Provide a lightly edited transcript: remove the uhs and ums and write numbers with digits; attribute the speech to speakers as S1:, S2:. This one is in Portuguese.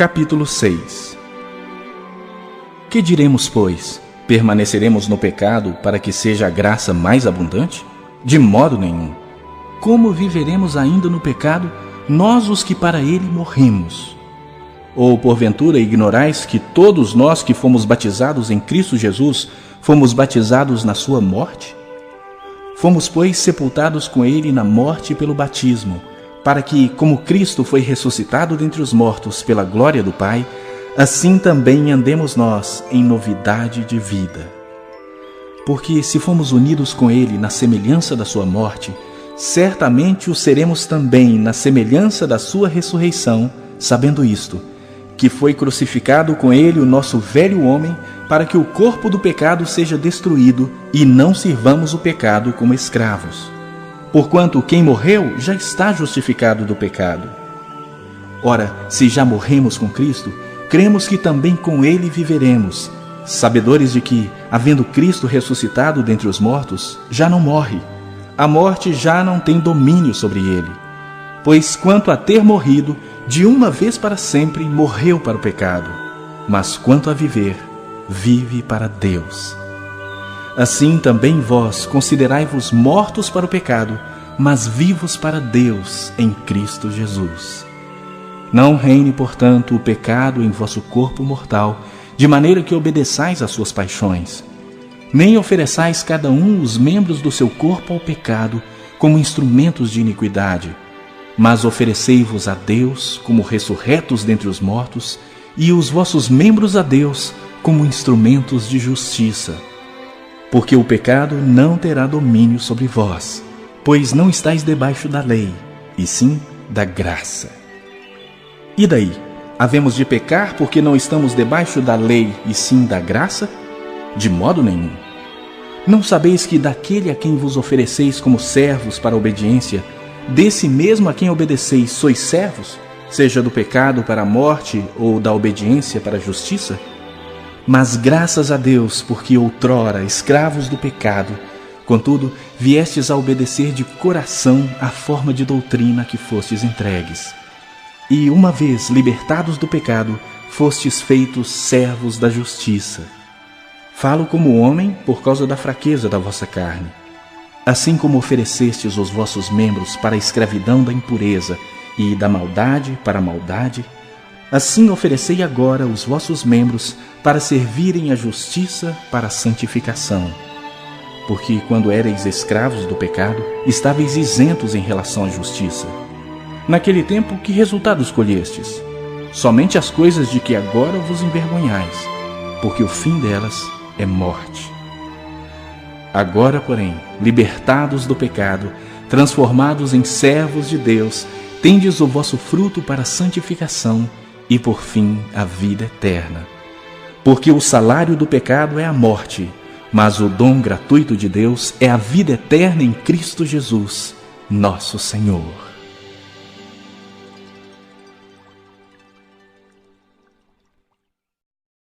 S1: Capítulo 6. Que diremos, pois? Permaneceremos no pecado para que seja a graça mais abundante? De modo nenhum. Como viveremos ainda no pecado, nós os que para ele morremos? Ou porventura ignorais que todos nós que fomos batizados em Cristo Jesus, fomos batizados na sua morte? Fomos, pois, sepultados com ele na morte pelo batismo, para que, como Cristo foi ressuscitado dentre os mortos pela glória do Pai, assim também andemos nós em novidade de vida. Porque se fomos unidos com ele na semelhança da sua morte, certamente o seremos também na semelhança da sua ressurreição, sabendo isto, que foi crucificado com ele o nosso velho homem, para que o corpo do pecado seja destruído e não sirvamos o pecado como escravos. Porquanto quem morreu já está justificado do pecado. Ora, se já morremos com Cristo, cremos que também com ele viveremos, sabedores de que, havendo Cristo ressuscitado dentre os mortos, já não morre. A morte já não tem domínio sobre ele. Pois quanto a ter morrido, de uma vez para sempre morreu para o pecado, mas quanto a viver, vive para Deus. Assim também vós considerai-vos mortos para o pecado, mas vivos para Deus em Cristo Jesus. Não reine, portanto, o pecado em vosso corpo mortal, de maneira que obedeçais às suas paixões. Nem ofereçais cada um os membros do seu corpo ao pecado como instrumentos de iniquidade, mas oferecei-vos a Deus como ressurretos dentre os mortos, e os vossos membros a Deus como instrumentos de justiça. Porque o pecado não terá domínio sobre vós, pois não estáis debaixo da lei, e sim da graça. E daí? Havemos de pecar porque não estamos debaixo da lei, e sim da graça? De modo nenhum. Não sabeis que daquele a quem vos ofereceis como servos para a obediência, desse mesmo a quem obedeceis sois servos, seja do pecado para a morte ou da obediência para a justiça? Mas graças a Deus, porque outrora escravos do pecado, contudo, viestes a obedecer de coração à forma de doutrina que fostes entregues. E uma vez libertados do pecado, fostes feitos servos da justiça. Falo como homem por causa da fraqueza da vossa carne. Assim como oferecestes os vossos membros para a escravidão da impureza e da maldade para a maldade, assim oferecei agora os vossos membros para servirem à justiça para a santificação. Porque quando éreis escravos do pecado, estáveis isentos em relação à justiça. Naquele tempo, que resultado escolhestes? Somente as coisas de que agora vos envergonhais, porque o fim delas é morte. Agora, porém, libertados do pecado, transformados em servos de Deus, tendes o vosso fruto para a santificação e, por fim, a vida eterna. Porque o salário do pecado é a morte, mas o dom gratuito de Deus é a vida eterna em Cristo Jesus, nosso Senhor.